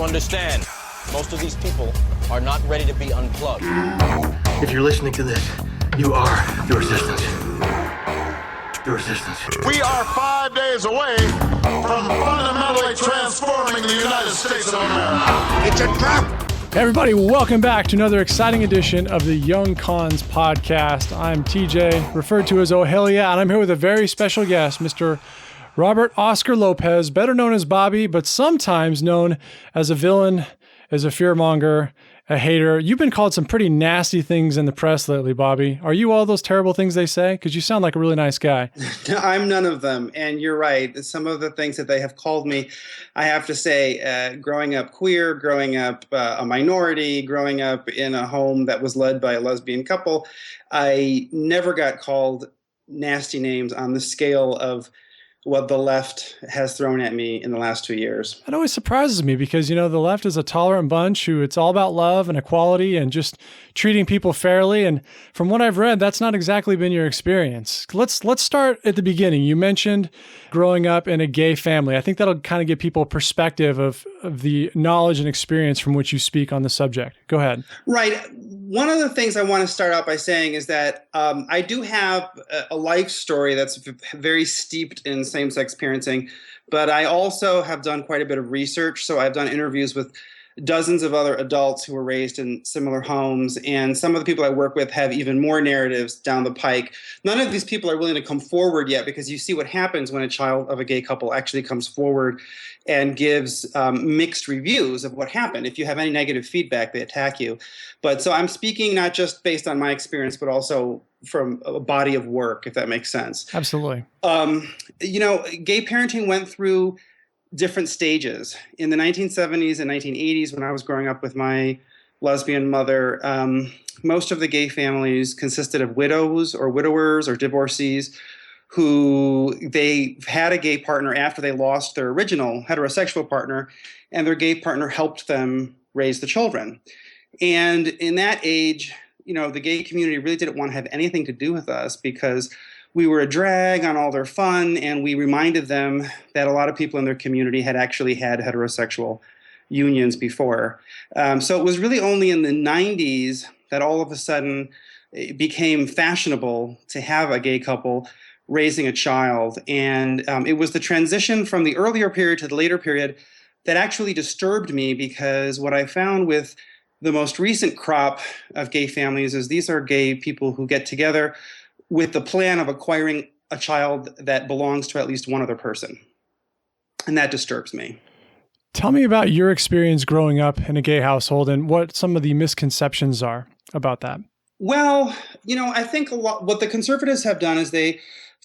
understand, most of these people are not ready to be unplugged. If you're listening to this, you are the resistance. The resistance. We are 5 days away from fundamentally transforming the United States of America. It's a trap! Hey everybody, welcome back to another exciting edition of the Young Cons podcast. I'm TJ, referred to as Ohelia, and I'm here with a very special guest, Mr. Robert Oscar Lopez, better known as Bobby, but sometimes known as a villain, as a fearmonger, a hater. You've been called some pretty nasty things in the press lately, Bobby. Are you all those terrible things they say? Because you sound like a really nice guy. I'm none of them. And you're right. Some of the things that they have called me, I have to say, growing up queer, growing up a minority, growing up in a home that was led by a lesbian couple, I never got called nasty names on the scale of what the left has thrown at me in the last 2 years. That always surprises me because, you know, the left is a tolerant bunch who it's all about love and equality and just treating people fairly. And from what I've read, that's not exactly been your experience. Let's start at the beginning. You mentioned growing up in a gay family. I think that'll kind of give people a perspective of the knowledge and experience from which you speak on the subject. Go ahead. Right. One of the things I want to start out by saying is that I do have a life story that's very steeped in same-sex parenting, but I also have done quite a bit of research. So I've done interviews with dozens of other adults who were raised in similar homes, and some of the people I work with have even more narratives down the pike. None of these people are willing to come forward yet because you see what happens when a child of a gay couple actually comes forward and gives mixed reviews of what happened. If you have any negative feedback, they attack you. But so I'm speaking not just based on my experience, but also from a body of work, if that makes sense. Absolutely. You know, gay parenting went through different stages. In the 1970s and 1980s, when I was growing up with my lesbian mother, most of the gay families consisted of widows or widowers or divorcees who they had a gay partner after they lost their original heterosexual partner, and their gay partner helped them raise the children. And in that age, you know, the gay community really didn't want to have anything to do with us because we were a drag on all their fun, and we reminded them that a lot of people in their community had actually had heterosexual unions before. So it was really only in the 90s that all of a sudden it became fashionable to have a gay couple raising a child. And it was the transition from the earlier period to the later period that actually disturbed me, because what I found with the most recent crop of gay families is these are gay people who get together with the plan of acquiring a child that belongs to at least one other person. And that disturbs me. Tell me about your experience growing up in a gay household and what some of the misconceptions are about that. Well, you know, I think what the conservatives have done is they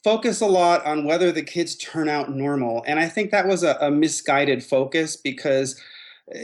focus a lot on whether the kids turn out normal. And I think that was a misguided focus because,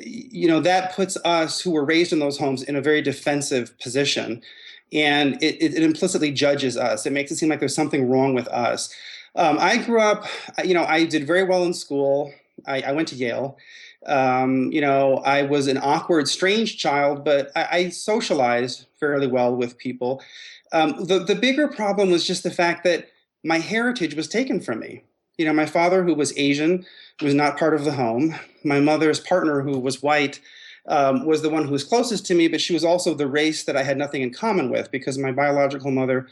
you know, that puts us who were raised in those homes in a very defensive position. And it implicitly judges us. It makes it seem like there's something wrong with us. I grew up, you know, I did very well in school. I went to Yale. You know, I was an awkward, strange child, but I socialized fairly well with people. The bigger problem was just the fact that my heritage was taken from me. You know, my father, who was Asian, was not part of the home. My mother's partner, who was white, was the one who was closest to me, but she was also the race that I had nothing in common with because my biological mother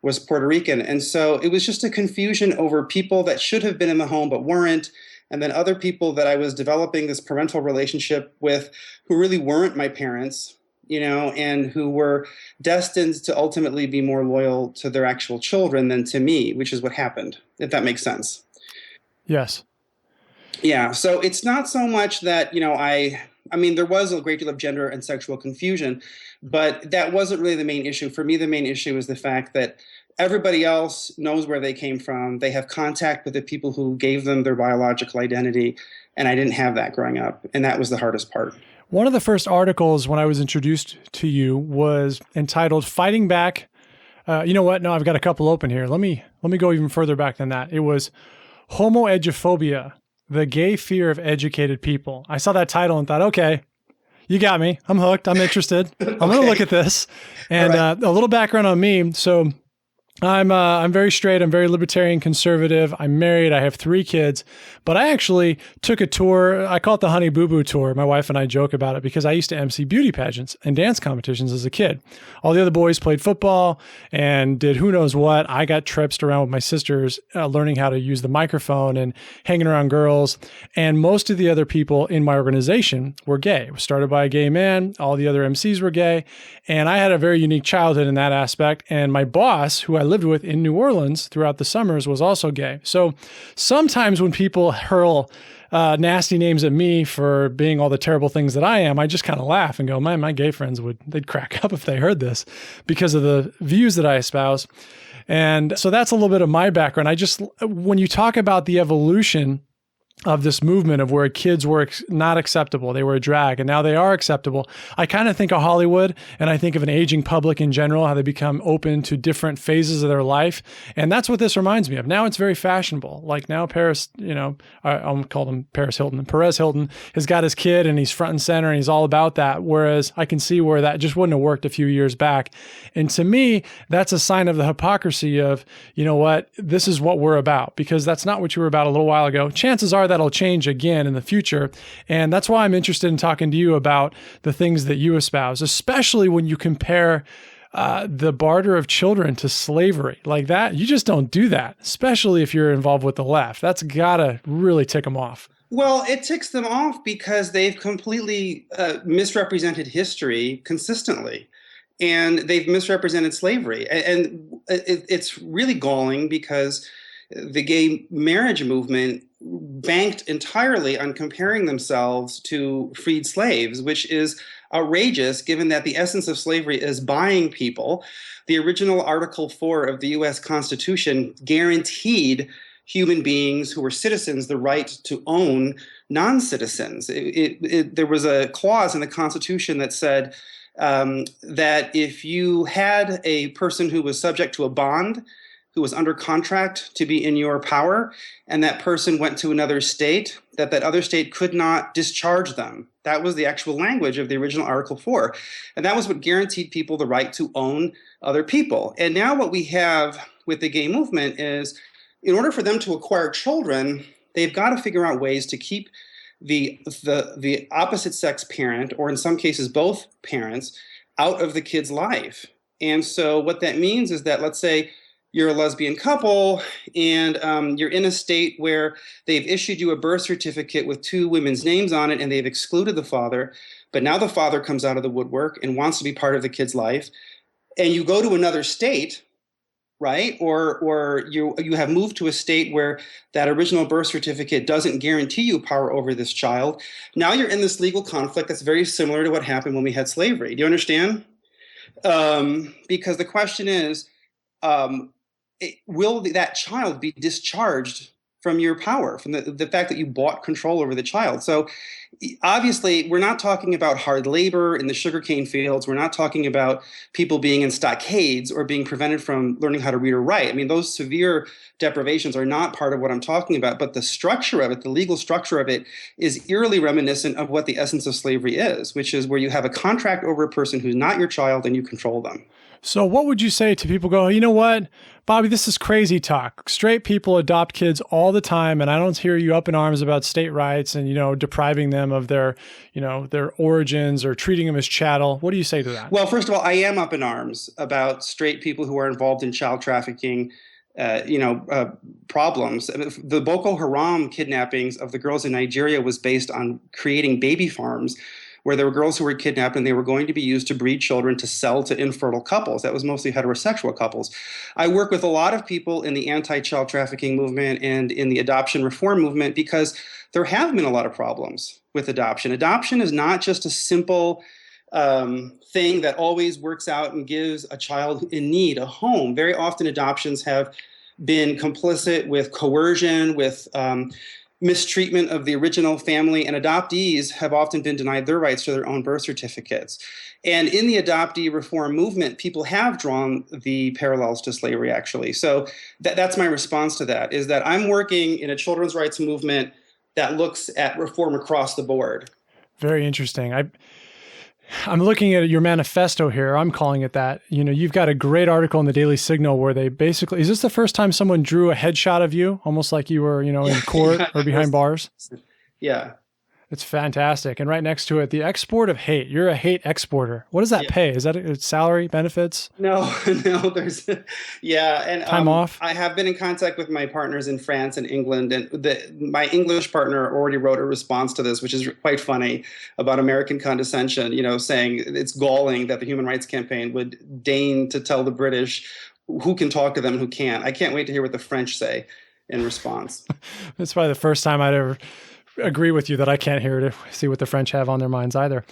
was Puerto Rican. And so it was just a confusion over people that should have been in the home but weren't, and then other people that I was developing this parental relationship with who really weren't my parents, you know, and who were destined to ultimately be more loyal to their actual children than to me, which is what happened, if that makes sense. Yes. Yeah, so it's not so much that, you know, I mean, there was a great deal of gender and sexual confusion, but that wasn't really the main issue. For me, the main issue was the fact that everybody else knows where they came from. They have contact with the people who gave them their biological identity, and I didn't have that growing up, and that was the hardest part. One of the first articles when I was introduced to you was entitled "Fighting Back." You know what? No, I've got a couple open here. Let me go even further back than that. It was "Homoeduphobia: The Gay Fear of Educated People." I saw that title and thought, okay, you got me. I'm hooked. I'm interested. I'm going to look at this. And a little background on me. So I'm very straight. I'm very libertarian conservative. I'm married. I have 3 kids, but I actually took a tour. I call it the Honey Boo Boo Tour. My wife and I joke about it because I used to MC beauty pageants and dance competitions as a kid. All the other boys played football and did who knows what. I got tripped around with my sisters, learning how to use the microphone and hanging around girls. And most of the other people in my organization were gay. It was started by a gay man. All the other MCs were gay. And I had a very unique childhood in that aspect. And my boss, who I lived with in New Orleans throughout the summers, was also gay. So sometimes when people hurl nasty names at me for being all the terrible things that I am, I just kind of laugh and go, my gay friends they'd crack up if they heard this because of the views that I espouse. And so that's a little bit of my background. When you talk about the evolution of this movement of where kids were not acceptable, they were a drag, and now they are acceptable, I kind of think of Hollywood, and I think of an aging public in general, how they become open to different phases of their life. And that's what this reminds me of. Now it's very fashionable. Like now Paris, I'll call him Paris Hilton. Perez Hilton has got his kid and he's front and center and he's all about that. Whereas I can see where that just wouldn't have worked a few years back. And to me, that's a sign of the hypocrisy of, you know what, this is what we're about, because that's not what you were about a little while ago. Chances are that'll change again in the future. And that's why I'm interested in talking to you about the things that you espouse, especially when you compare the barter of children to slavery like that. You just don't do that, especially if you're involved with the left. That's gotta really tick them off. Well, it ticks them off because they've completely misrepresented history consistently. And they've misrepresented slavery. And it's really galling because the gay marriage movement banked entirely on comparing themselves to freed slaves, which is outrageous given that the essence of slavery is buying people. The original Article 4 of the U.S. Constitution guaranteed human beings who were citizens the right to own non-citizens. There was a clause in the Constitution that said that if you had a person who was subject to a bond, who was under contract to be in your power, and that person went to another state, that other state could not discharge them. That was the actual language of the original Article 4. And that was what guaranteed people the right to own other people. And now what we have with the gay movement is, in order for them to acquire children, they've got to figure out ways to keep the opposite sex parent, or in some cases both parents, out of the kid's life. And so what that means is that, let's say you're a lesbian couple and you're in a state where they've issued you a birth certificate with 2 women's names on it and they've excluded the father, but now the father comes out of the woodwork and wants to be part of the kid's life, and you go to another state, right? Or you have moved to a state where that original birth certificate doesn't guarantee you power over this child. Now you're in this legal conflict that's very similar to what happened when we had slavery. Do you understand? Because the question is, will that child be discharged from your power, from the fact that you bought control over the child? So obviously, we're not talking about hard labor in the sugarcane fields. We're not talking about people being in stockades or being prevented from learning how to read or write. I mean, those severe deprivations are not part of what I'm talking about. But the structure of it, the legal structure of it, is eerily reminiscent of what the essence of slavery is, which is where you have a contract over a person who's not your child and you control them. So what would you say to people you know what, Bobby, this is crazy talk. Straight people adopt kids all the time, and I don't hear you up in arms about state rights and, depriving them of their origins or treating them as chattel. What do you say to that? Well, first of all, I am up in arms about straight people who are involved in child trafficking, problems. The Boko Haram kidnappings of the girls in Nigeria was based on creating baby farms where there were girls who were kidnapped and they were going to be used to breed children to sell to infertile couples. That was mostly heterosexual couples. I work with a lot of people in the anti-child trafficking movement and in the adoption reform movement because there have been a lot of problems with adoption. Adoption is not just a simple thing that always works out and gives a child in need a home. Very often adoptions have been complicit with coercion, with mistreatment of the original family, and adoptees have often been denied their rights to their own birth certificates. And in the adoptee reform movement, people have drawn the parallels to slavery, actually. So that's my response to that, is that I'm working in a children's rights movement that looks at reform across the board. Very interesting. I'm looking at your manifesto here. I'm calling it that. You've got a great article in the Daily Signal where they basically, is this the first time someone drew a headshot of you, almost like you were, in court or behind bars? Yeah. It's fantastic. And right next to it, the export of hate. You're a hate exporter. What does that pay? Is that a salary, benefits? No, there's, and time off. I have been in contact with my partners in France and England, and my English partner already wrote a response to this, which is quite funny, about American condescension, saying it's galling that the Human Rights Campaign would deign to tell the British who can talk to them and who can't. I can't wait to hear what the French say in response. That's probably the first time I'd ever agree with you that I can't hear to see what the French have on their minds either.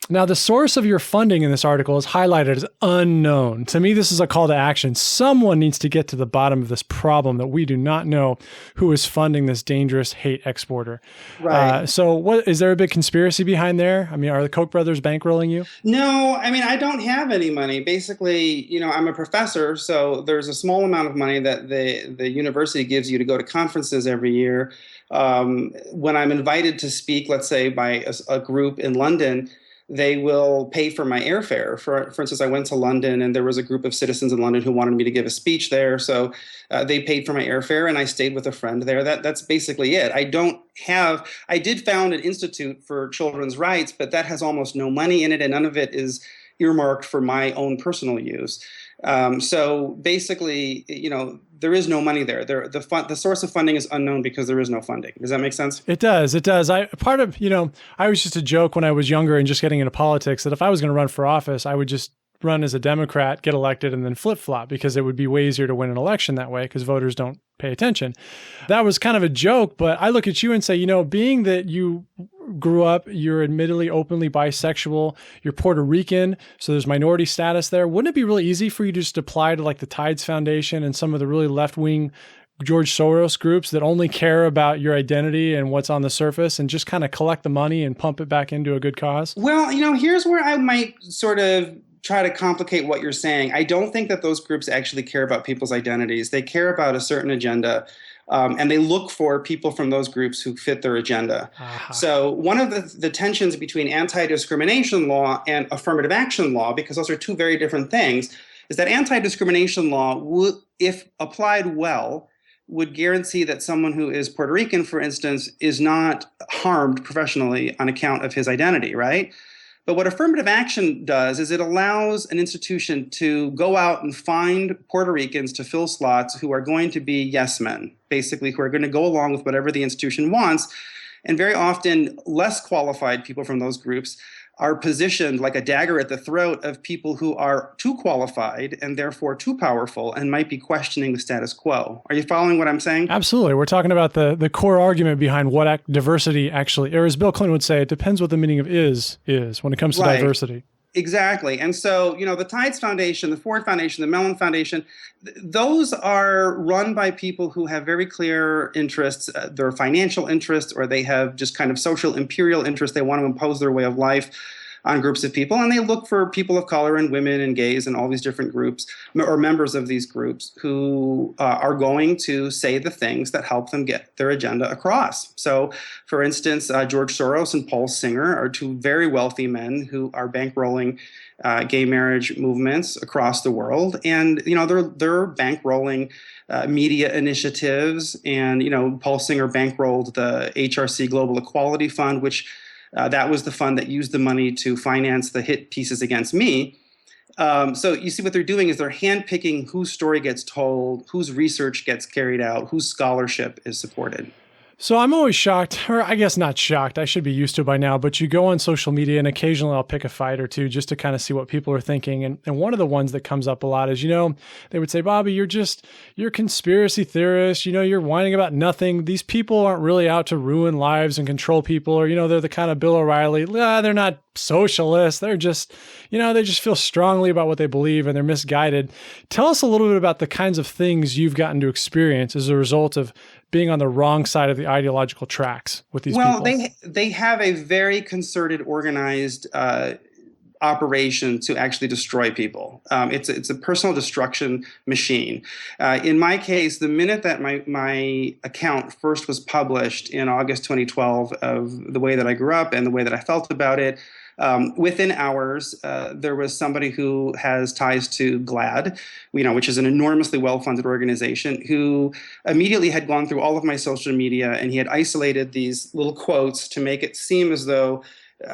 Now, the source of your funding in this article is highlighted as unknown. To me, this is a call to action. Someone needs to get to the bottom of this problem that we do not know who is funding this dangerous hate exporter. Right. So what, is there a big conspiracy behind there? I mean, are the Koch brothers bankrolling you? No, I mean, I don't have any money. Basically, I'm a professor, so there's a small amount of money that the university gives you to go to conferences every year. When I'm invited to speak, let's say by a group in London, they will pay for my airfare. For instance, I went to London and there was a group of citizens in London who wanted me to give a speech there. So they paid for my airfare and I stayed with a friend there. That's basically it. I did found an institute for children's rights, but that has almost no money in it and none of it is earmarked for my own personal use. So basically, there is no money there. The source of funding is unknown because there is no funding. Does that make sense? It does. It does. I was just a joke when I was younger and just getting into politics that if I was going to run for office, I would just run as a Democrat, get elected, and then flip-flop because it would be way easier to win an election that way because voters don't pay attention. That was kind of a joke, but I look at you and say, being that you grew up, you're admittedly openly bisexual, you're Puerto Rican, so there's minority status there. Wouldn't it be really easy for you to just apply to like the Tides Foundation and some of the really left-wing George Soros groups that only care about your identity and what's on the surface and just kind of collect the money and pump it back into a good cause? Well, here's where I might sort of try to complicate what you're saying. I don't think that those groups actually care about people's identities. They care about a certain agenda. And they look for people from those groups who fit their agenda. So one of the tensions between anti-discrimination law and affirmative action law, because those are two very different things, is that anti-discrimination law, if applied well, would guarantee that someone who is Puerto Rican, for instance, is not harmed professionally on account of his identity, right? But what affirmative action does is it allows an institution to go out and find Puerto Ricans to fill slots who are going to be yes men, basically, who are going to go along with whatever the institution wants. And very often, less qualified people from those groups are positioned like a dagger at the throat of people who are too qualified and therefore too powerful and might be questioning the status quo. Are you following what I'm saying? Absolutely. We're talking about the core argument behind what diversity actually, or as Bill Clinton would say, it depends what the meaning of is when it comes to diversity. Exactly. And so, the Tides Foundation, the Ford Foundation, the Mellon Foundation, those are run by people who have very clear interests, their financial interests, or they have just kind of social imperial interests. They want to impose their way of life on groups of people. And they look for people of color and women and gays and all these different groups or members of these groups who are going to say the things that help them get their agenda across. So, for instance, George Soros and Paul Singer are two very wealthy men who are bankrolling gay marriage movements across the world. And, they're bankrolling media initiatives. And, Paul Singer bankrolled the HRC Global Equality Fund, which that was the fund that used the money to finance the hit pieces against me. So you see what they're doing is they're handpicking whose story gets told, whose research gets carried out, whose scholarship is supported. So I'm always shocked, or I guess not shocked, I should be used to it by now, but you go on social media and occasionally I'll pick a fight or two just to kind of see what people are thinking. And one of the ones that comes up a lot is, they would say, Bobby, you're a conspiracy theorist, you're whining about nothing. These people aren't really out to ruin lives and control people, or, they're the kind of Bill O'Reilly, they're not socialists. They're just, they just feel strongly about what they believe and they're misguided. Tell us a little bit about the kinds of things you've gotten to experience as a result of being on the wrong side of the ideological tracks with these people. Well, they have a very concerted, organized operation to actually destroy people. It's a personal destruction machine. In my case, the minute that my account first was published in August 2012 of the way that I grew up and the way that I felt about it, Within hours, there was somebody who has ties to GLAAD, which is an enormously well-funded organization, who immediately had gone through all of my social media, and he had isolated these little quotes to make it seem as though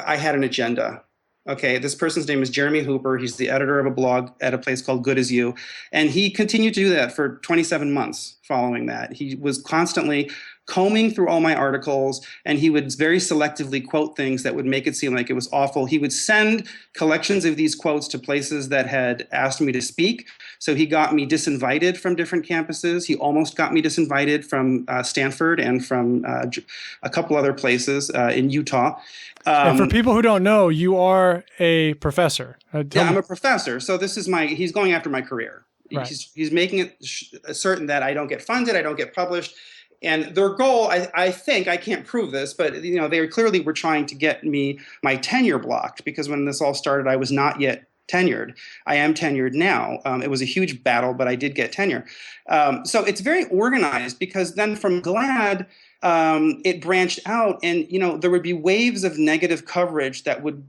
I had an agenda. Okay, this person's name is Jeremy Hooper. He's the editor of a blog at a place called Good As You. And he continued to do that for 27 months following that. He was constantly combing through all my articles, and he would very selectively quote things that would make it seem like it was awful. He would send collections of these quotes to places that had asked me to speak. So he got me disinvited from different campuses. He almost got me disinvited from Stanford and from a couple other places in Utah. And for people who don't know, you are a professor. I'm a professor. So this is he's going after my career. Right. He's making it certain that I don't get funded, I don't get published. And their goal, I think, I can't prove this, but they clearly were trying to get me my tenure blocked, because when this all started, I was not yet tenured. I am tenured now. It was a huge battle, but I did get tenure. So it's very organized, because then from GLAAD, it branched out, and there would be waves of negative coverage that would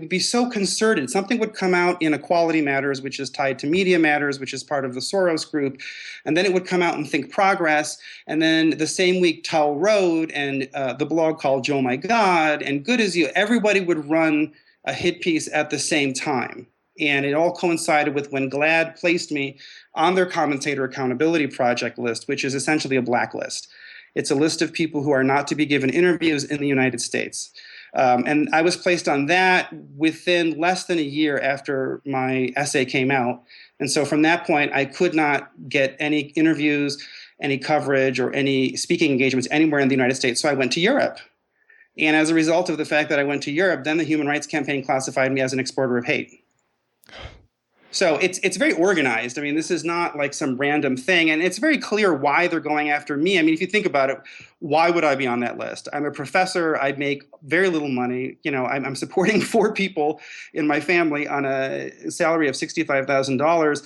be so concerted. Something would come out in Equality Matters, which is tied to Media Matters, which is part of the Soros group, and then it would come out in Think Progress, and then the same week Towel Road and the blog called Joe My God and Good As You, everybody would run a hit piece at the same time. And it all coincided with when GLAAD placed me on their Commentator Accountability Project list, which is essentially a blacklist. It's a list of people who are not to be given interviews in the United States. And I was placed on that within less than a year after my essay came out. And so from that point, I could not get any interviews, any coverage, or any speaking engagements anywhere in the United States. So I went to Europe. And as a result of the fact that I went to Europe, then the Human Rights Campaign classified me as an exporter of hate. So it's very organized. I mean, this is not like some random thing. And it's very clear why they're going after me. I mean, if you think about it, why would I be on that list? I'm a professor. I make very little money. I'm supporting 4 people in my family on a salary of $65,000.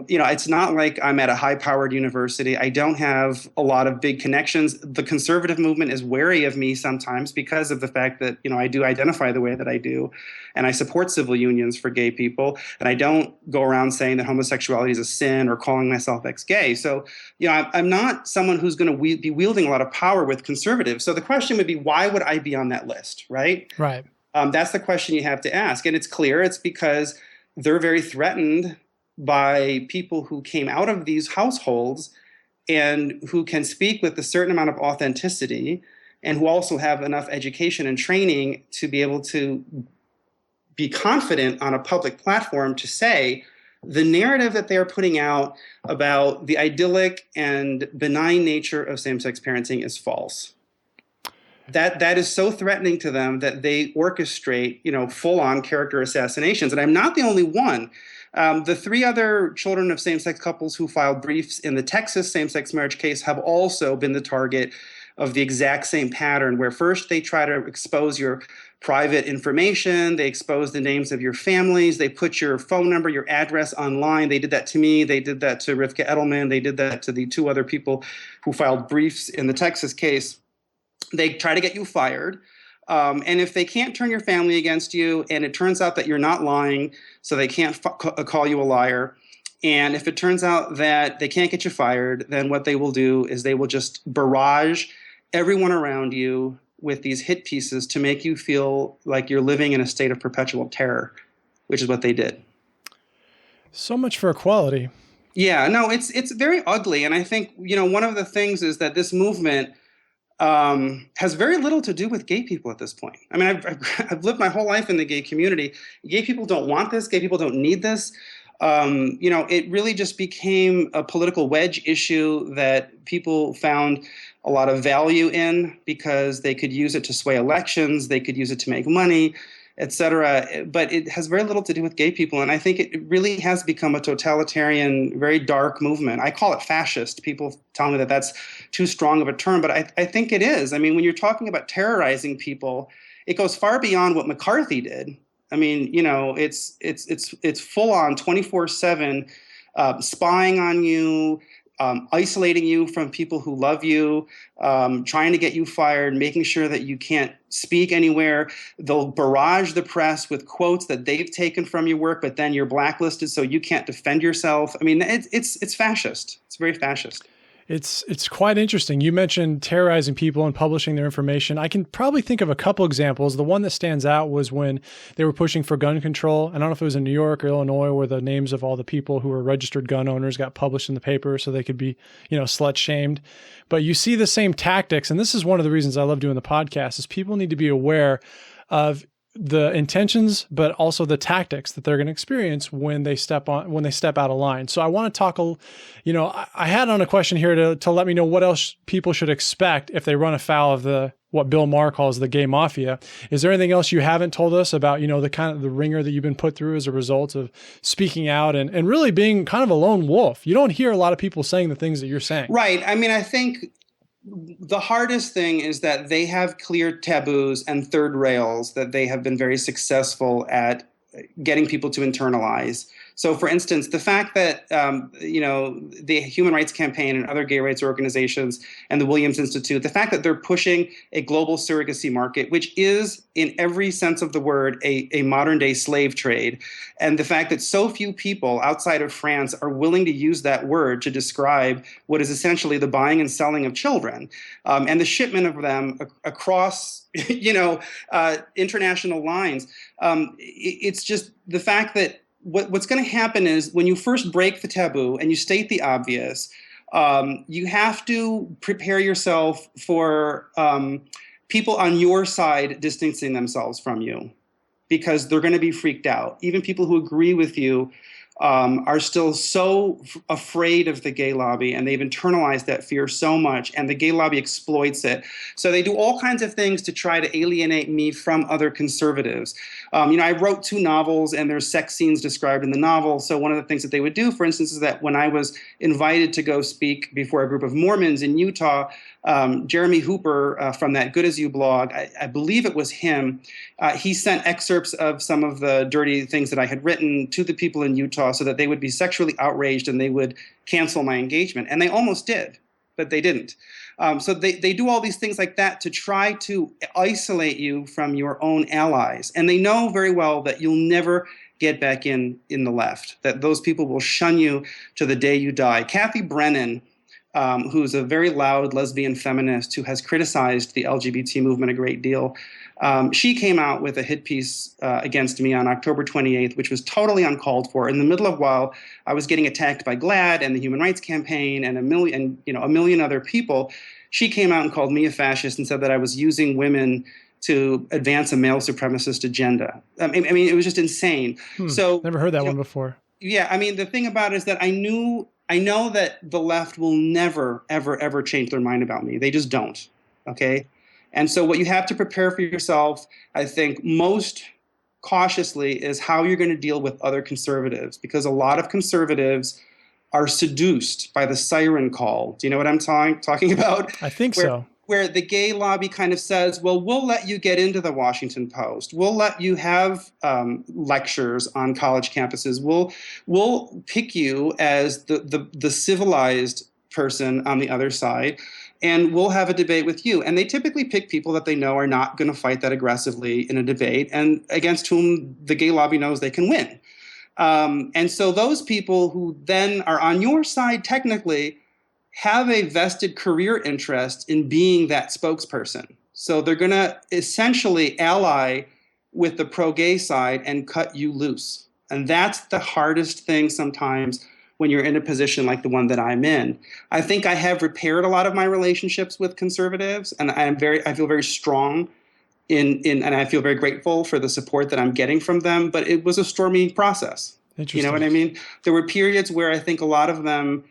It's not like I'm at a high-powered university. I don't have a lot of big connections. The conservative movement is wary of me sometimes because of the fact that, I do identify the way that I do. And I support civil unions for gay people. And I don't go around saying that homosexuality is a sin or calling myself ex-gay. So, I'm not someone who's going to be wielding a lot of power with conservatives. So the question would be, why would I be on that list, right? Right. That's the question you have to ask. And it's clear it's because they're very threatened by people who came out of these households and who can speak with a certain amount of authenticity and who also have enough education and training to be able to be confident on a public platform to say the narrative that they're putting out about the idyllic and benign nature of same-sex parenting is false. That is so threatening to them that they orchestrate, full-on character assassinations. And I'm not the only one. The 3 other children of same-sex couples who filed briefs in the Texas same-sex marriage case have also been the target of the exact same pattern, where first they try to expose your private information, they expose the names of your families, they put your phone number, your address online. They did that to me, they did that to Rivka Edelman, they did that to the 2 other people who filed briefs in the Texas case. They try to get you fired. And if they can't turn your family against you, and it turns out that you're not lying, so they can't call you a liar, and if it turns out that they can't get you fired, then what they will do is they will just barrage everyone around you with these hit pieces to make you feel like you're living in a state of perpetual terror, which is what they did. So much for equality. Yeah, no, it's very ugly. And I think, one of the things is that this movement has very little to do with gay people at this point. I mean, I've lived my whole life in the gay community. Gay people don't want this. Gay people don't need this. It really just became a political wedge issue that people found a lot of value in because they could use it to sway elections, they could use it to make money, et cetera. But it has very little to do with gay people. And I think it really has become a totalitarian, very dark movement. I call it fascist. People tell me that that's too strong of a term, but I think it is. I mean, when you're talking about terrorizing people, it goes far beyond what McCarthy did. I mean, it's full on 24/7 spying on you, isolating you from people who love you, trying to get you fired, making sure that you can't speak anywhere. They'll barrage the press with quotes that they've taken from your work, but then you're blacklisted so you can't defend yourself. I mean, it's fascist. It's very fascist. It's quite interesting. You mentioned terrorizing people and publishing their information. I can probably think of a couple examples. The one that stands out was when they were pushing for gun control. I don't know if it was in New York or Illinois, where the names of all the people who were registered gun owners got published in the paper so they could be, slut shamed. But you see the same tactics. And this is one of the reasons I love doing the podcast, is people need to be aware of the intentions, but also the tactics that they're going to experience when they step out of line. So I want to talk, I had on a question here to let me know what else people should expect if they run afoul of what Bill Maher calls the gay mafia. Is there anything else you haven't told us about, the kind of the ringer that you've been put through as a result of speaking out and really being kind of a lone wolf? You don't hear a lot of people saying the things that you're saying. Right. I mean, I think the hardest thing is that they have clear taboos and third rails that they have been very successful at getting people to internalize. So, for instance, the fact that, the Human Rights Campaign and other gay rights organizations and the Williams Institute, the fact that they're pushing a global surrogacy market, which is, in every sense of the word, a modern-day slave trade, and the fact that so few people outside of France are willing to use that word to describe what is essentially the buying and selling of children, and the shipment of them across, international lines. It's just the fact that what's going to happen is when you first break the taboo and you state the obvious, you have to prepare yourself for people on your side distancing themselves from you, because they're going to be freaked out. Even people who agree with you are still so afraid of the gay lobby, and they've internalized that fear so much, and the gay lobby exploits it. So they do all kinds of things to try to alienate me from other conservatives. I wrote 2 novels, and there's sex scenes described in the novel. So one of the things that they would do, for instance, is that when I was invited to go speak before a group of Mormons in Utah, Jeremy Hooper from that Good As You blog, I believe it was him, he sent excerpts of some of the dirty things that I had written to the people in Utah so that they would be sexually outraged and they would cancel my engagement. And they almost did, but they didn't. So they do all these things like that to try to isolate you from your own allies. And they know very well that you'll never get back in the left, that those people will shun you to the day you die. Kathy Brennan, who's a very loud lesbian feminist who has criticized the LGBT movement a great deal, she came out with a hit piece against me on October 28th, which was totally uncalled for. In the middle of while I was getting attacked by GLAAD and the Human Rights Campaign and a million other people, she came out and called me a fascist and said that I was using women to advance a male supremacist agenda. I mean, it was just insane. So never heard that one before. Yeah, I mean, the thing about it is that I know that the left will never, ever, ever change their mind about me. They just don't. Okay. And so what you have to prepare for yourself, I think, most cautiously is how you're going to deal with other conservatives, because a lot of conservatives are seduced by the siren call. Do you know what I'm talking about? I think so. Where the gay lobby kind of says, well, we'll let you get into the Washington Post. We'll let you have lectures on college campuses. We'll pick you as the civilized person on the other side, and we'll have a debate with you. And they typically pick people that they know are not going to fight that aggressively in a debate and against whom the gay lobby knows they can win. And so those people who then are on your side technically have a vested career interest in being that spokesperson. So they're going to essentially ally with the pro-gay side and cut you loose. And that's the hardest thing sometimes when you're in a position like the one that I'm in. I think I have repaired a lot of my relationships with conservatives, and I feel very strong and I feel very grateful for the support that I'm getting from them, but it was a stormy process. You know what I mean? There were periods where I think a lot of them,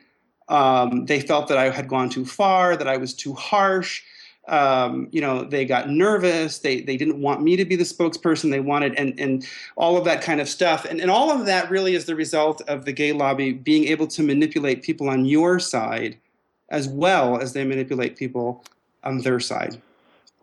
they felt that I had gone too far, that I was too harsh. They got nervous. They didn't want me to be the spokesperson they wanted, and all of that kind of stuff. And all of that really is the result of the gay lobby being able to manipulate people on your side as well as they manipulate people on their side.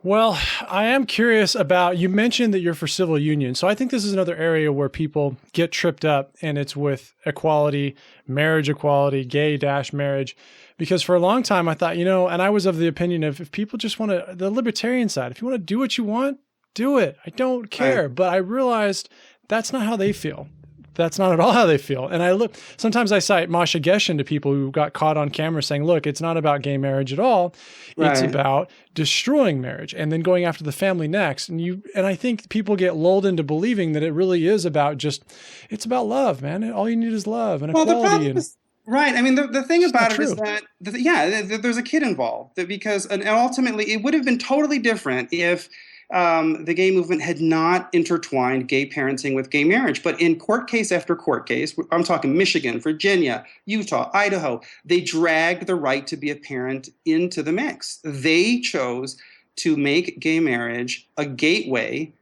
Well, I am curious about, you mentioned that you're for civil union. So I think this is another area where people get tripped up, and it's with equality, marriage equality, gay-marriage. Because for a long time I thought, and I was of the opinion of, if people just want to, the libertarian side, if you want to do what you want, do it. I don't care. Right. But I realized that's not how they feel. That's not at all how they feel. And sometimes I cite Masha Geshen to people who got caught on camera saying, look, it's not about gay marriage at all. Right. It's about destroying marriage and then going after the family next. And I think people get lulled into believing that it really is about it's about love, man. All you need is love and equality. Right. I mean, the thing about it is that, there's a kid involved, because and ultimately it would have been totally different if the gay movement had not intertwined gay parenting with gay marriage. But in court case after court case, I'm talking Michigan, Virginia, Utah, Idaho, they dragged the right to be a parent into the mix. They chose to make gay marriage a gateway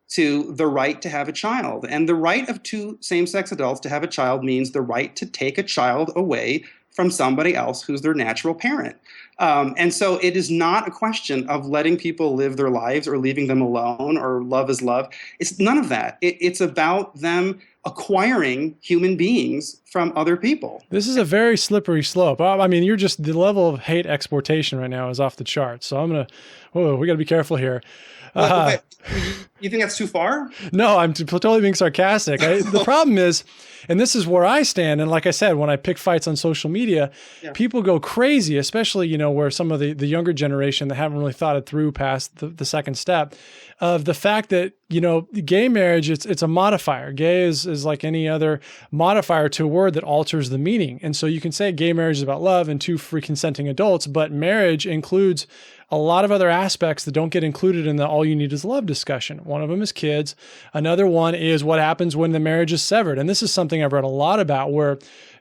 to the right to have a child. And the right of two same-sex adults to have a child means the right to take a child away from somebody else who's their natural parent. And so it is not a question of letting people live their lives or leaving them alone or love is love. It's none of that. It's about them acquiring human beings from other people. This is a very slippery slope. I mean, the level of hate exportation right now is off the charts. So we got to be careful here. Wait, you think that's too far? No, I'm totally being sarcastic. The problem is, and this is where I stand, and like I said, when I pick fights on social media, people go crazy, especially, where some of the younger generation that haven't really thought it through past the second step of the fact that, gay marriage, it's a modifier. Gay is like any other modifier to a word that alters the meaning. And so you can say gay marriage is about love and two free consenting adults, but marriage includes a lot of other aspects that don't get included in the all you need is love discussion. One of them is kids. Another one is what happens when the marriage is severed. And this is something I've read a lot about, where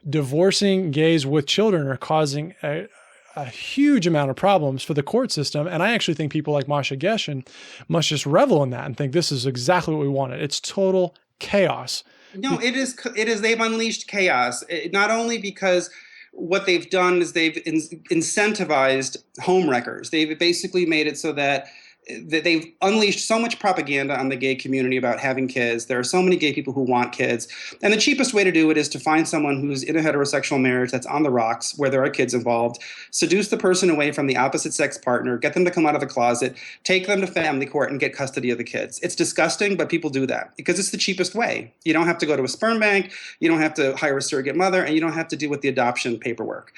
divorcing gays with children are causing a huge amount of problems for the court system. And I actually think people like Masha Geshen must just revel in that and think this is exactly what we wanted. It's total chaos. No, it is. They've unleashed chaos, not only because what they've done is they've incentivized home wreckers. They've basically made it so that they've unleashed so much propaganda on the gay community about having kids. There are so many gay people who want kids. And the cheapest way to do it is to find someone who's in a heterosexual marriage that's on the rocks, where there are kids involved, seduce the person away from the opposite sex partner, get them to come out of the closet, take them to family court, and get custody of the kids. It's disgusting, but people do that because it's the cheapest way. You don't have to go to a sperm bank, you don't have to hire a surrogate mother, and you don't have to deal with the adoption paperwork.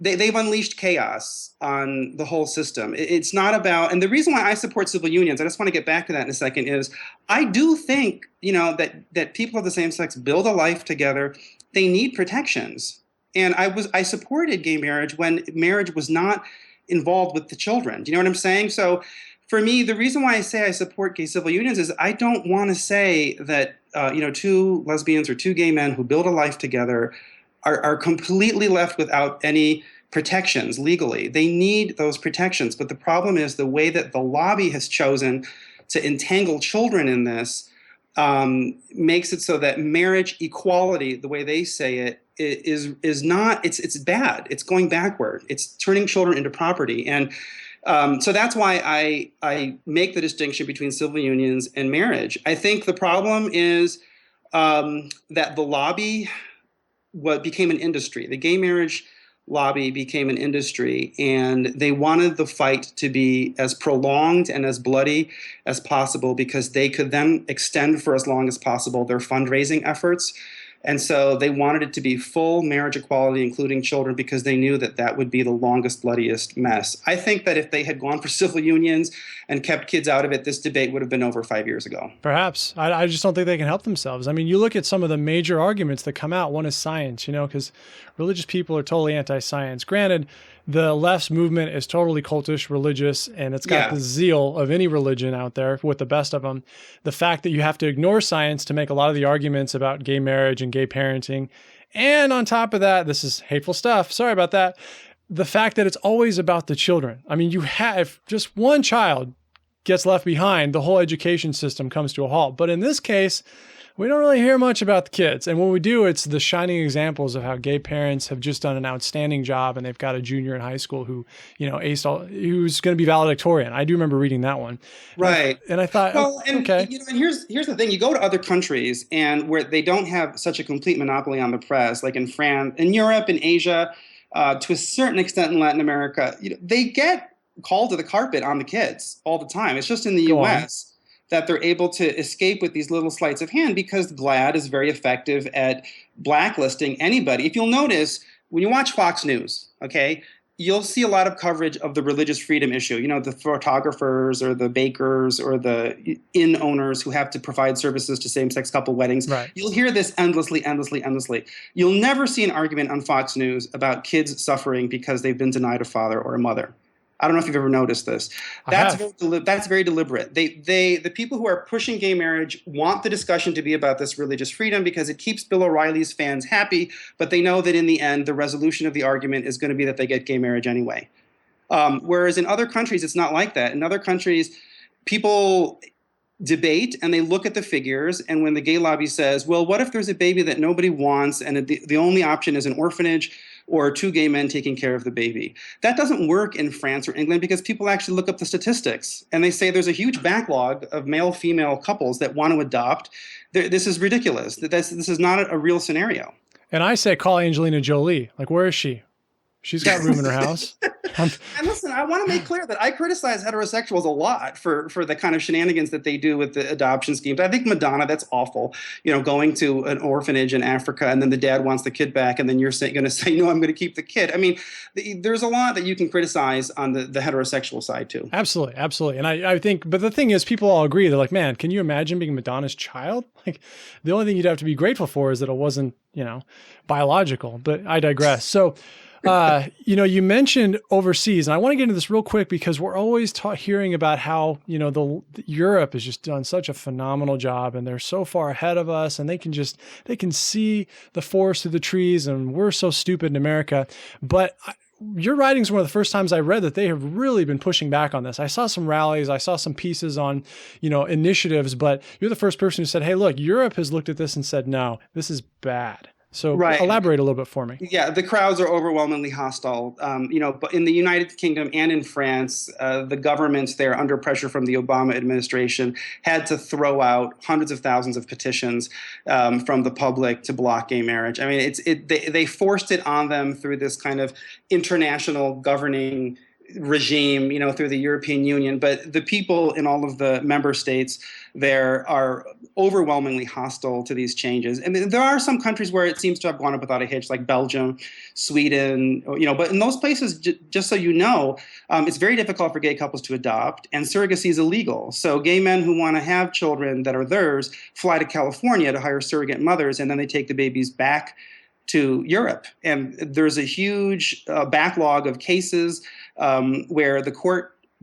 They've unleashed chaos on the whole system. It's not about, and the reason why I support civil unions, I just want to get back to that in a second, is I do think, that people of the same sex build a life together. They need protections. And I supported gay marriage when marriage was not involved with the children. Do you know what I'm saying? So for me, the reason why I say I support gay civil unions is I don't want to say that, two lesbians or two gay men who build a life together are completely left without any protections legally. They need those protections. But the problem is the way that the lobby has chosen to entangle children in this makes it so that marriage equality, the way they say it, is not, it's bad. It's going backward. It's turning children into property. And so that's why I make the distinction between civil unions and marriage. I think the problem is that the lobby became an industry. The gay marriage lobby became an industry, and they wanted the fight to be as prolonged and as bloody as possible because they could then extend for as long as possible their fundraising efforts. And so they wanted it to be full marriage equality, including children, because they knew that that would be the longest, bloodiest mess. I think that if they had gone for civil unions and kept kids out of it, this debate would have been over 5 years ago. Perhaps. I just don't think they can help themselves. I mean, you look at some of the major arguments that come out. One is science, because religious people are totally anti-science. Granted, the left's movement is totally cultish, religious, and it's got the zeal of any religion out there with the best of them. The fact that you have to ignore science to make a lot of the arguments about gay marriage and gay parenting. And on top of that, this is hateful stuff. Sorry about that. The fact that it's always about the children. I mean, if just one child gets left behind, the whole education system comes to a halt. But in this case, We don't really hear much about the kids. And when we do, it's the shining examples of how gay parents have just done an outstanding job. And they've got a junior in high school who, who's going to be valedictorian. I do remember reading that one. Right. And I thought, okay. And here's the thing. You go to other countries and where they don't have such a complete monopoly on the press, like in France, in Europe, in Asia, to a certain extent in Latin America, they get called to the carpet on the kids all the time. It's just in the U.S. that they're able to escape with these little sleights of hand because GLAAD is very effective at blacklisting anybody. If you'll notice, when you watch Fox News, okay, you'll see a lot of coverage of the religious freedom issue. The photographers or the bakers or the inn owners who have to provide services to same-sex couple weddings. Right. You'll hear this endlessly. You'll never see an argument on Fox News about kids suffering because they've been denied a father or a mother. I don't know if you've ever noticed this. That's very deliberate. The people who are pushing gay marriage want the discussion to be about this religious freedom because it keeps Bill O'Reilly's fans happy, but they know that in the end, the resolution of the argument is going to be that they get gay marriage anyway. Whereas in other countries, it's not like that. In other countries, people debate and they look at the figures, and when the gay lobby says, well, what if there's a baby that nobody wants and the only option is an orphanage or two gay men taking care of the baby? That doesn't work in France or England because people actually look up the statistics and they say there's a huge backlog of male-female couples that want to adopt. This is ridiculous. This is not a real scenario. And I say call Angelina Jolie. Like, where is she? She's got room in her house. And listen, I want to make clear that I criticize heterosexuals a lot for the kind of shenanigans that they do with the adoption schemes. I think Madonna, that's awful. Going to an orphanage in Africa and then the dad wants the kid back and then you're going to say, no, I'm going to keep the kid. I mean, there's a lot that you can criticize on the heterosexual side too. Absolutely. Absolutely. And I think, but the thing is, people all agree. They're like, man, can you imagine being Madonna's child? Like, the only thing you'd have to be grateful for is that it wasn't, biological, but I digress. So, you mentioned overseas, and I want to get into this real quick because we're always hearing about how, Europe has just done such a phenomenal job and they're so far ahead of us and they can see the forest through the trees and we're so stupid in America. But your writing's one of the first times I read that they have really been pushing back on this. I saw some rallies, I saw some pieces on, initiatives, but you're the first person who said, hey, look, Europe has looked at this and said, no, this is bad. So elaborate a little bit for me. Yeah, the crowds are overwhelmingly hostile. But in the United Kingdom and in France, the governments there, under pressure from the Obama administration, had to throw out hundreds of thousands of petitions from the public to block gay marriage. I mean, they forced it on them through this kind of international governing regime, through the European Union. But the people in all of the member states there are overwhelmingly hostile to these changes. And there are some countries where it seems to have gone up without a hitch, like Belgium, Sweden, but in those places, just so you know, it's very difficult for gay couples to adopt, and surrogacy is illegal. So gay men who want to have children that are theirs fly to California to hire surrogate mothers, and then they take the babies back to Europe. And there's a huge backlog of cases where the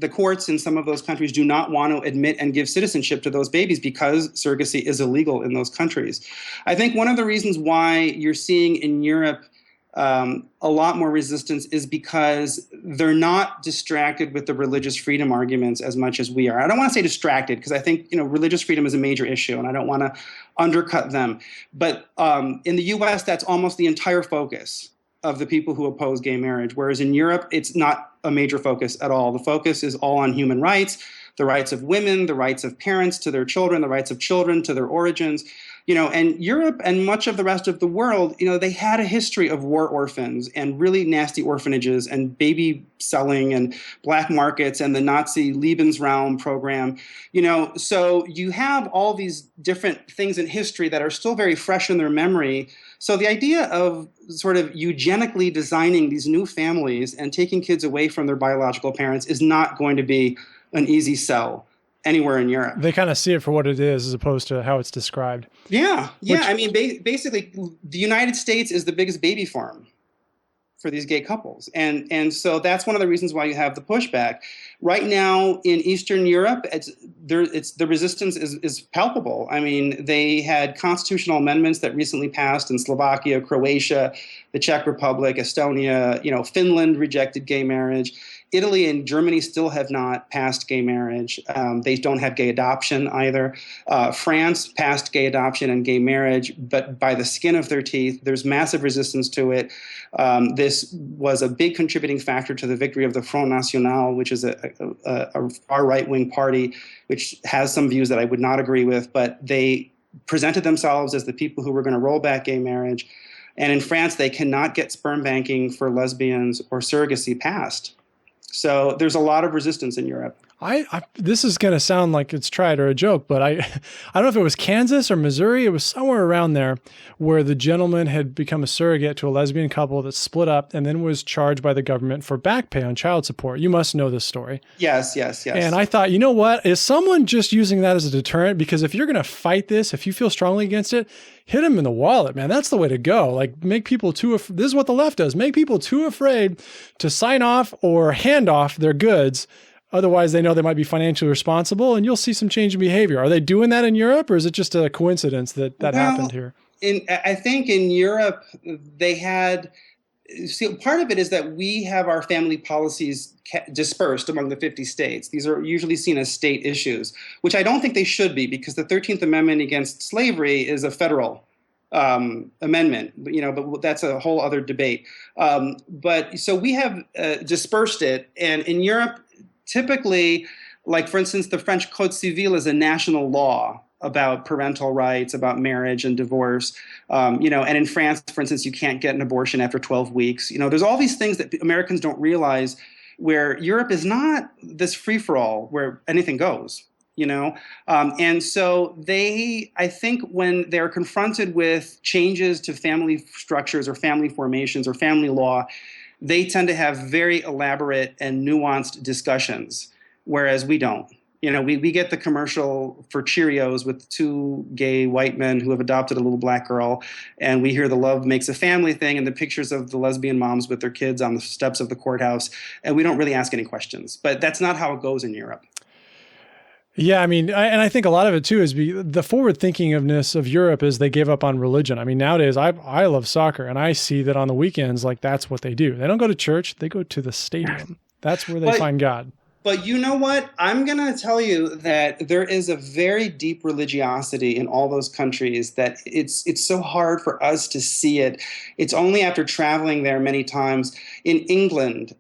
courts in some of those countries do not want to admit and give citizenship to those babies because surrogacy is illegal in those countries. I think one of the reasons why you're seeing in Europe a lot more resistance is because they're not distracted with the religious freedom arguments as much as we are. I don't want to say distracted because I think religious freedom is a major issue and I don't want to undercut them. But in the U.S., that's almost the entire focus of the people who oppose gay marriage, whereas in Europe, it's not a major focus at all. The focus is all on human rights, the rights of women, the rights of parents to their children, the rights of children to their origins. And Europe and much of the rest of the world, they had a history of war orphans and really nasty orphanages and baby selling and black markets and the Nazi Lebensraum program. So you have all these different things in history that are still very fresh in their memory. So the idea of sort of eugenically designing these new families and taking kids away from their biological parents is not going to be an easy sell anywhere in Europe. They kind of see it for what it is as opposed to how it's described. Yeah. I mean, basically, the United States is the biggest baby farm for these gay couples. And so that's one of the reasons why you have the pushback. Right now in Eastern Europe, the resistance is palpable. I mean, they had constitutional amendments that recently passed in Slovakia, Croatia, the Czech Republic, Estonia, Finland rejected gay marriage. Italy and Germany still have not passed gay marriage. They don't have gay adoption either. France passed gay adoption and gay marriage, but by the skin of their teeth. There's massive resistance to it. This was a big contributing factor to the victory of the Front National, which is a far right-wing party, which has some views that I would not agree with, but they presented themselves as the people who were going to roll back gay marriage. And in France, they cannot get sperm banking for lesbians or surrogacy passed. So there's a lot of resistance in Europe. This is going to sound like it's tried or a joke, but I don't know if it was Kansas or Missouri. It was somewhere around there where the gentleman had become a surrogate to a lesbian couple that split up and then was charged by the government for back pay on child support. You must know this story. Yes. And I thought, you know what? Is someone just using that as a deterrent? Because if you're going to fight this, if you feel strongly against it, hit them in the wallet, man. That's the way to go. Like, make people this is what the left does. Make people too afraid to sign off or hand off their goods. Otherwise, they know they might be financially responsible, and you'll see some change in behavior. Are they doing that in Europe, or is it just a coincidence that happened here? I think in Europe, they had... See, part of it is that we have our family policies dispersed among the 50 states. These are usually seen as state issues, which I don't think they should be, because the 13th Amendment against slavery is a federal amendment, but that's a whole other debate. But so we have dispersed it, and in Europe, typically, like for instance, the French Code Civil is a national law about parental rights, about marriage and divorce, and in France, for instance, you can't get an abortion after 12 weeks. There's all these things that Americans don't realize, where Europe is not this free-for-all where anything goes, and so I think when they're confronted with changes to family structures or family formations or family law, they tend to have very elaborate and nuanced discussions, whereas we don't. We get the commercial for Cheerios with two gay white men who have adopted a little black girl, and we hear the love makes a family thing and the pictures of the lesbian moms with their kids on the steps of the courthouse, and we don't really ask any questions. But that's not how it goes in Europe. Yeah, and I think a lot of it too is the forward-thinkingness of Europe is they gave up on religion. Nowadays I love soccer, and I see that on the weekends, like, that's what they do. They don't go to church; they go to the stadium. That's where they find God. But you know what? I'm going to tell you that there is a very deep religiosity in all those countries that it's so hard for us to see it. It's only after traveling there many times. In England,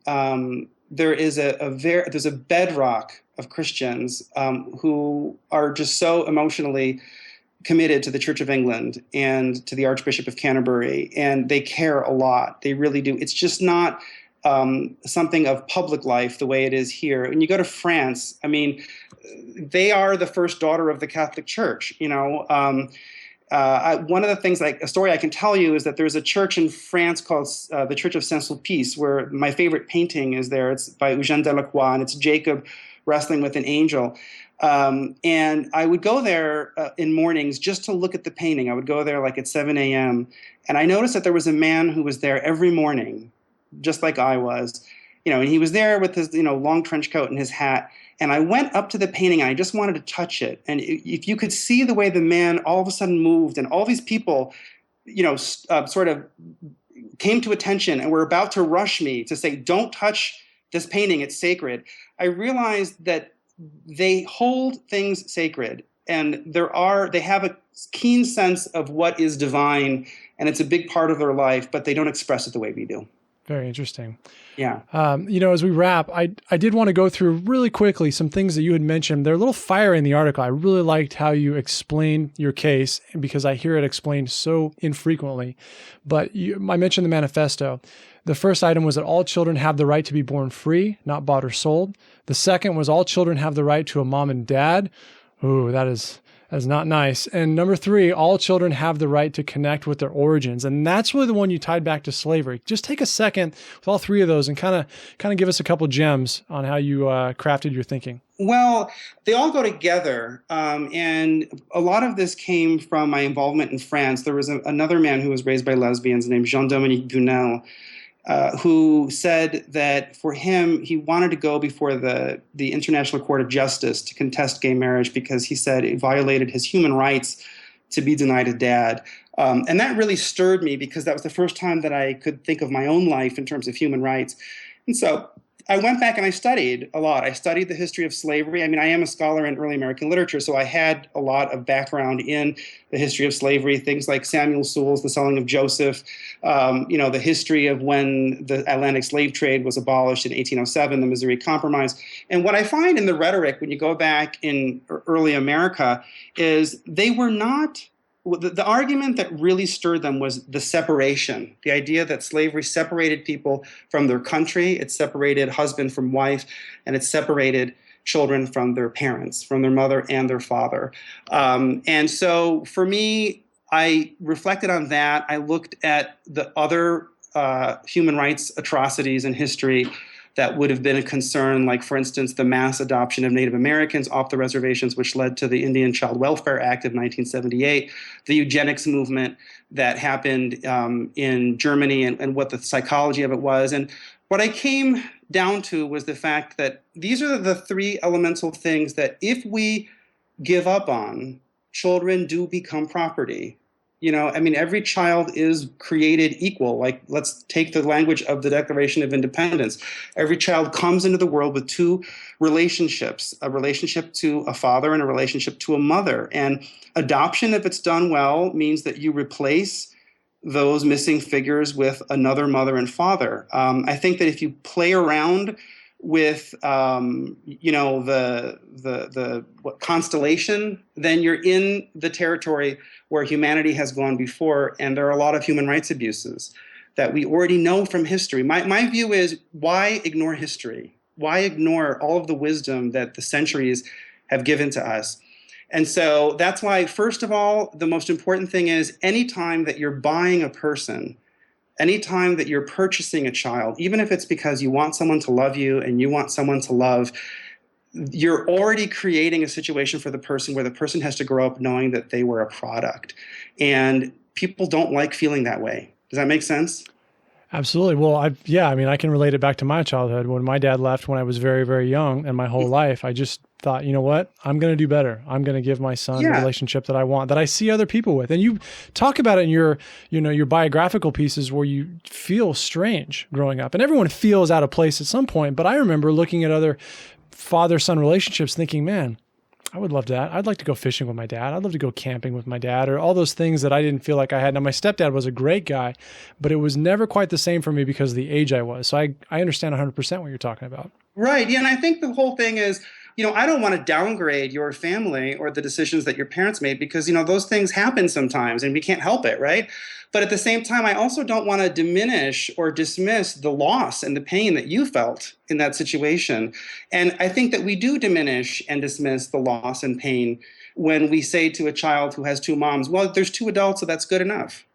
there's a bedrock of Christians who are just so emotionally committed to the Church of England and to the Archbishop of Canterbury, and they care a lot. They really do. It's just not something of public life the way it is here. When you go to France, they are the first daughter of the Catholic Church. One of the things, like a story I can tell you, is that there's a church in France called the Church of Saint-Sulpice, where my favorite painting is there. It's by Eugène Delacroix, and it's Jacob wrestling with an angel. And I would go there in mornings just to look at the painting. I would go there like at 7 a.m. And I noticed that there was a man who was there every morning, just like I was, and he was there with his, long trench coat and his hat. And I went up to the painting and I just wanted to touch it. And if you could see the way the man all of a sudden moved, and all these people, sort of came to attention and were about to rush me to say, "Don't touch this painting, it's sacred." I realized that they hold things sacred, and they have a keen sense of what is divine, and it's a big part of their life, but they don't express it the way we do. Very interesting. Yeah. As we wrap, I did want to go through really quickly some things that you had mentioned. They're a little fire in the article. I really liked how you explained your case, because I hear it explained so infrequently. But I mentioned the manifesto. The first item was that all children have the right to be born free, not bought or sold. The second was all children have the right to a mom and dad. Ooh, that is not nice. And number 3, all children have the right to connect with their origins. And that's really the one you tied back to slavery. Just take a second with all 3 of those and kind of give us a couple gems on how you crafted your thinking. Well, they all go together. And a lot of this came from my involvement in France. There was another man who was raised by lesbians named Jean-Dominique Bunel, who said that for him, he wanted to go before the International Court of Justice to contest gay marriage, because he said it violated his human rights to be denied a dad. And that really stirred me, because that was the first time that I could think of my own life in terms of human rights. And so I went back and I studied a lot. I studied the history of slavery. I mean, I am a scholar in early American literature, so I had a lot of background in the history of slavery, things like Samuel Sewall's The Selling of Joseph, the history of when the Atlantic slave trade was abolished in 1807, the Missouri Compromise. And what I find in the rhetoric when you go back in early America is they were not. The argument that really stirred them was the separation, the idea that slavery separated people from their country, it separated husband from wife, and it separated children from their parents, from their mother and their father. And so for me, I reflected on that. I looked at the other human rights atrocities in history that would have been a concern, like, for instance, the mass adoption of Native Americans off the reservations, which led to the Indian Child Welfare Act of 1978, the eugenics movement that happened in Germany, and what the psychology of it was. And what I came down to was the fact that these are the three elemental things that if we give up on, children do become property. Every child is created equal. Like, let's take the language of the Declaration of Independence. Every child comes into the world with two relationships, a relationship to a father and a relationship to a mother. And adoption, if it's done well, means that you replace those missing figures with another mother and father. I think that if you play around with what constellation, then you're in the territory where humanity has gone before, and there are a lot of human rights abuses that we already know from history. My view is, why ignore history? Why ignore all of the wisdom that the centuries have given to us? And so that's why, first of all, the most important thing is, anytime that you're buying a person, anytime that you're purchasing a child, even if it's because you want someone to love you and you want someone to love, you're already creating a situation for the person where the person has to grow up knowing that they were a product. And people don't like feeling that way. Does that make sense? Absolutely. Well, I can relate it back to my childhood. When my dad left when I was very, very young, and my whole life, I just thought, you know what? I'm going to do better. I'm going to give my son the relationship that I want, that I see other people with. And you talk about it in your biographical pieces where you feel strange growing up, and everyone feels out of place at some point. But I remember looking at other father-son relationships thinking, man, I would love that. I'd like to go fishing with my dad. I'd love to go camping with my dad, or all those things that I didn't feel like I had. Now, my stepdad was a great guy, but it was never quite the same for me because of the age I was. So I understand 100% what you're talking about. Right. Yeah. And I think the whole thing is, I don't want to downgrade your family or the decisions that your parents made, because, those things happen sometimes and we can't help it. Right. But at the same time, I also don't want to diminish or dismiss the loss and the pain that you felt in that situation. And I think that we do diminish and dismiss the loss and pain when we say to a child who has two moms, well, there's two adults, so that's good enough.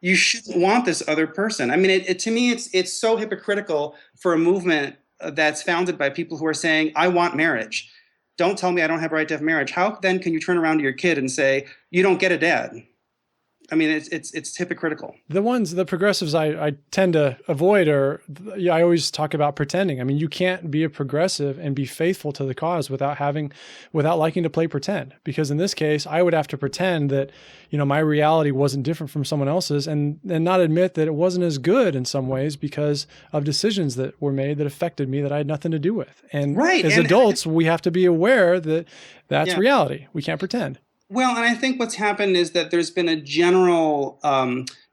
You shouldn't want this other person. I mean, to me, it's so hypocritical for a movement that's founded by people who are saying, I want marriage. Don't tell me I don't have a right to have marriage. How then can you turn around to your kid and say, you don't get a dad? I mean, it's hypocritical. The progressives I tend to avoid are, I always talk about pretending. I mean, you can't be a progressive and be faithful to the cause without liking to play pretend. Because in this case, I would have to pretend that, my reality wasn't different from someone else's, and not admit that it wasn't as good in some ways because of decisions that were made that affected me that I had nothing to do with. And as adults, we have to be aware that that's reality. We can't pretend. Well, and I think what's happened is that there's been a general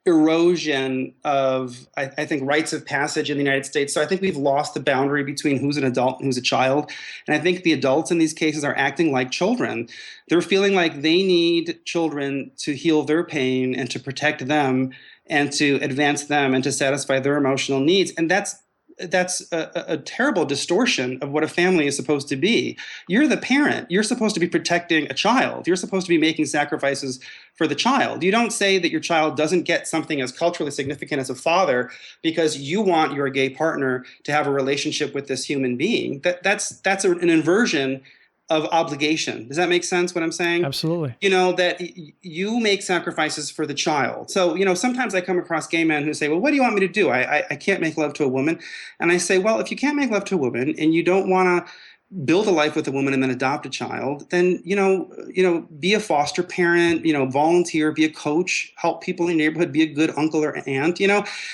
erosion of, I think, rites of passage in the United States. So I think we've lost the boundary between who's an adult and who's a child. And I think the adults in these cases are acting like children. They're feeling like they need children to heal their pain and to protect them and to advance them and to satisfy their emotional needs. And that's a terrible distortion of what a family is supposed to be. You're the parent. You're supposed to be protecting a child. You're supposed to be making sacrifices for the child. You don't say that your child doesn't get something as culturally significant as a father because you want your gay partner to have a relationship with this human being. That's an inversion of obligation. Does that make sense what I'm saying? Absolutely. That you make sacrifices for the child. So, sometimes I come across gay men who say, well, what do you want me to do? I can't make love to a woman. And I say, well, if you can't make love to a woman and you don't want to build a life with a woman and then adopt a child, then, be a foster parent, volunteer, be a coach, help people in your neighborhood, be a good uncle or aunt.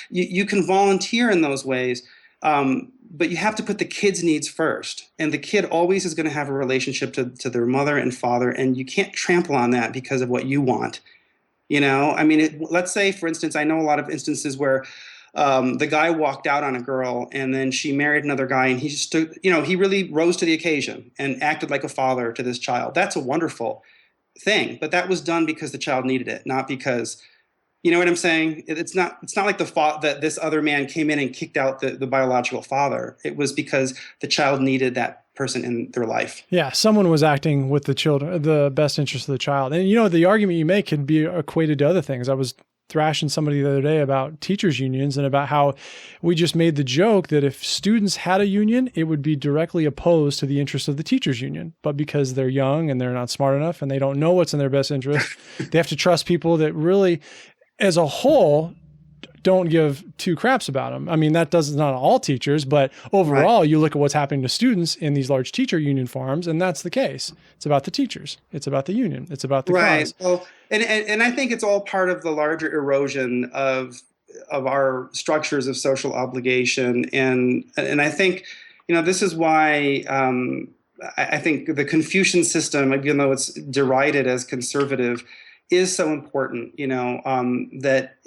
You can volunteer in those ways. But you have to put the kid's needs first. And the kid always is going to have a relationship to their mother and father, and you can't trample on that because of what you want. I mean, let's say, for instance, I know a lot of instances where the guy walked out on a girl and then she married another guy, and he just took, he really rose to the occasion and acted like a father to this child. That's a wonderful thing. But that was done because the child needed it, not because, you know what I'm saying? It's not like that this other man came in and kicked out the biological father. It was because the child needed that person in their life. Yeah, someone was acting with the best interest of the child. And the argument you make can be equated to other things. I was thrashing somebody the other day about teachers unions and about how we just made the joke that if students had a union, it would be directly opposed to the interests of the teachers union. But because they're young and they're not smart enough and they don't know what's in their best interest, they have to trust people that really, as a whole, don't give two craps about them. I mean, that does not all teachers, but overall, you look at what's happening to students in these large teacher union farms, and that's the case. It's about the teachers. It's about the union. It's about the cause. Well, and I think it's all part of the larger erosion of our structures of social obligation, and I think this is why I think the Confucian system, even though it's derided as conservative, is so important. That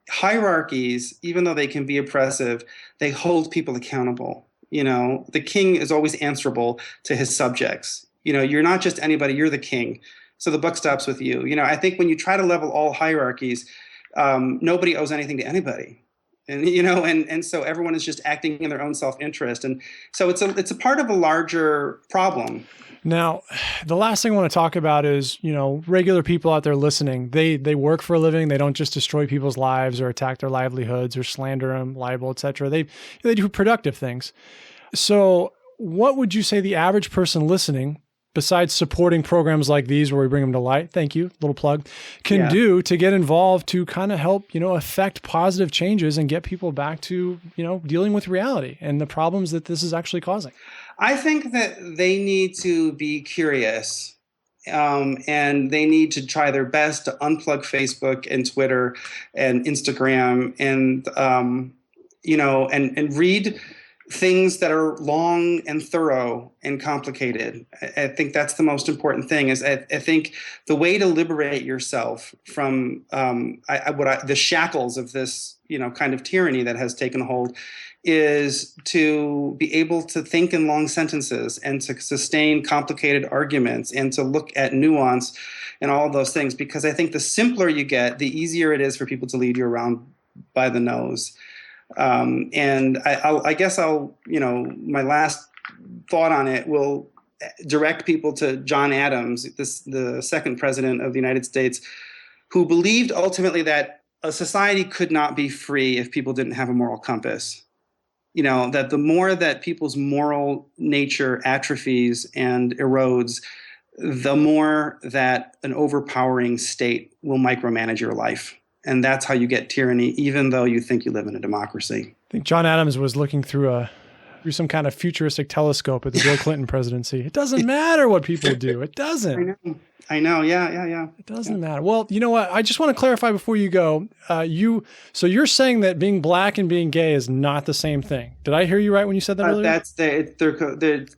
hierarchies, even though they can be oppressive, they hold people accountable. The king is always answerable to his subjects. You're not just anybody, you're the king. So the buck stops with you. I think when you try to level all hierarchies, nobody owes anything to anybody. And, and so everyone is just acting in their own self-interest. And so it's a part of a larger problem. Now, the last thing I want to talk about is, regular people out there listening. They work for a living. They don't just destroy people's lives or attack their livelihoods or slander them, libel, etc. They do productive things. So what would you say the average person listening, besides supporting programs like these where we bring them to light, thank you, little plug, can do to get involved to kind of help, affect positive changes and get people back to, dealing with reality and the problems that this is actually causing? I think that they need to be curious, and they need to try their best to unplug Facebook and Twitter and Instagram and, and read things that are long and thorough and complicated. I think that's the most important thing. Is I think the way to liberate yourself from the shackles of this, kind of tyranny that has taken hold, is to be able to think in long sentences and to sustain complicated arguments and to look at nuance and all of those things. Because I think the simpler you get, the easier it is for people to lead you around by the nose. And I guess my last thought on it will direct people to John Adams, the second president of the United States, who believed ultimately that a society could not be free if people didn't have a moral compass. That the more that people's moral nature atrophies and erodes, the more that an overpowering state will micromanage your life. And that's how you get tyranny, even though you think you live in a democracy. I think John Adams was looking through some kind of futuristic telescope at the Bill Clinton presidency. It doesn't matter what people do. It doesn't. I know. Yeah. It doesn't matter. Well, you know what? I just want to clarify before you go. So you're saying that being black and being gay is not the same thing. Did I hear you right when you said that earlier?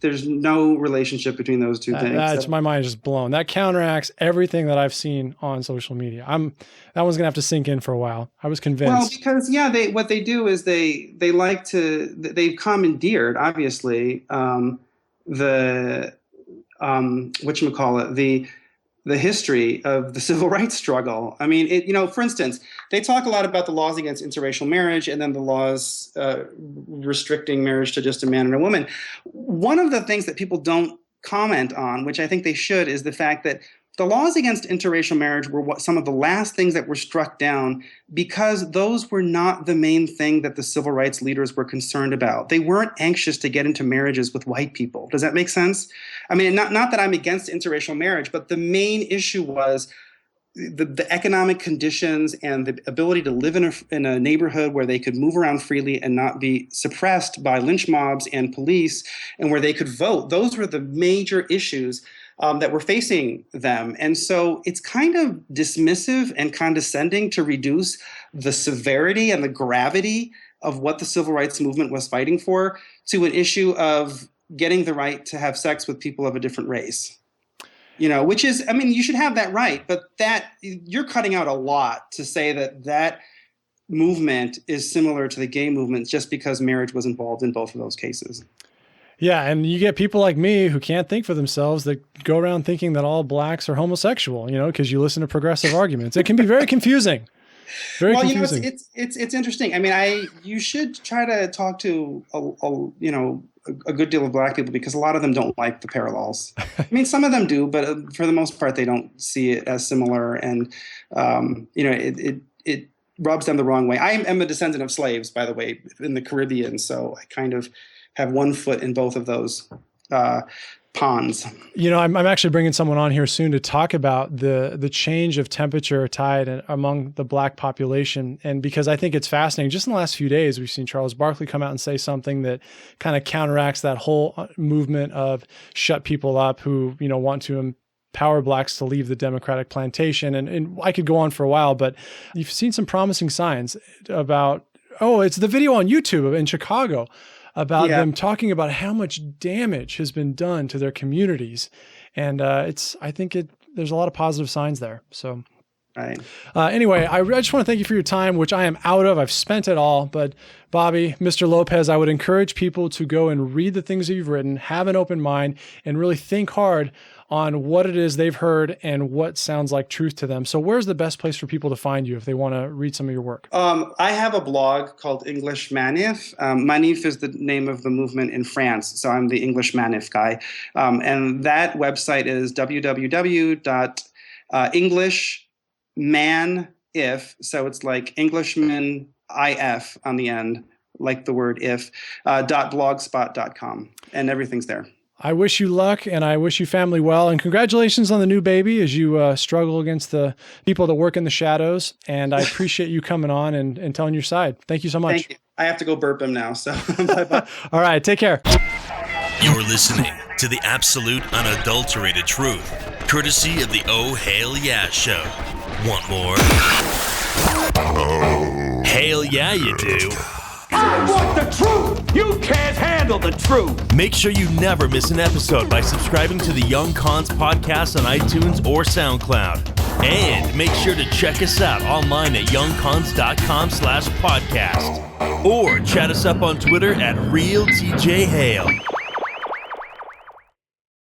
There's no relationship between those two things. My mind is just blown. That counteracts everything that I've seen on social media. That one's gonna have to sink in for a while. I was convinced. Well, because what they do is they've commandeered, obviously, the history of the civil rights struggle. I mean, for instance, they talk a lot about the laws against interracial marriage and then the laws restricting marriage to just a man and a woman. One of the things that people don't comment on, which I think they should, is the fact that the laws against interracial marriage were some of the last things that were struck down because those were not the main thing that the civil rights leaders were concerned about. They weren't anxious to get into marriages with white people. Does that make sense? I mean, not that I'm against interracial marriage, but the main issue was the economic conditions and the ability to live in a neighborhood where they could move around freely and not be suppressed by lynch mobs and police, and where they could vote. Those were the major issues that were facing them. And so it's kind of dismissive and condescending to reduce the severity and the gravity of what the civil rights movement was fighting for to an issue of getting the right to have sex with people of a different race. Which is, I mean, you should have that right, but that you're cutting out a lot to say that movement is similar to the gay movement just because marriage was involved in both of those cases. Yeah, and you get people like me who can't think for themselves that go around thinking that all blacks are homosexual, because you listen to progressive arguments. It can be very confusing. Very confusing. It's interesting. I mean, you should try to talk to a good deal of black people because a lot of them don't like the parallels. I mean, some of them do, but for the most part, they don't see it as similar, and it rubs them the wrong way. I am a descendant of slaves, by the way, in the Caribbean, so I kind of have one foot in both of those ponds. I'm actually bringing someone on here soon to talk about the change of temperature tide among the black population. And because I think it's fascinating, just in the last few days, we've seen Charles Barkley come out and say something that kind of counteracts that whole movement of shut people up who, want to empower blacks to leave the Democratic plantation. And I could go on for a while, but you've seen some promising signs about, it's the video on YouTube in Chicago about them talking about how much damage has been done to their communities. And there's a lot of positive signs there. So right. Anyway, I just want to thank you for your time, which I am out of. I've spent it all. But Bobby, Mr. Lopez, I would encourage people to go and read the things that you've written, have an open mind, and really think hard on what it is they've heard and what sounds like truth to them. So where's the best place for people to find you if they want to read some of your work? I have a blog called English Manif. Manif is the name of the movement in France, so I'm the English Manif guy. And that website is www.englishmanif, so it's like Englishman IF on the end, like the word if, .blogspot.com, and everything's there. I wish you luck, and I wish you family well, and congratulations on the new baby as you struggle against the people that work in the shadows. And I appreciate you coming on and telling your side. Thank you so much. Thank you. I have to go burp him now, so bye-bye. All right, take care. You're listening to the absolute unadulterated truth, courtesy of the Oh Hail Yeah Show. Want more? Oh. Hail yeah, you do. I want the truth! You can't handle the truth! Make sure you never miss an episode by subscribing to the Young Cons podcast on iTunes or SoundCloud. And make sure to check us out online at youngcons.com/podcast. Or chat us up on Twitter at RealTJHale.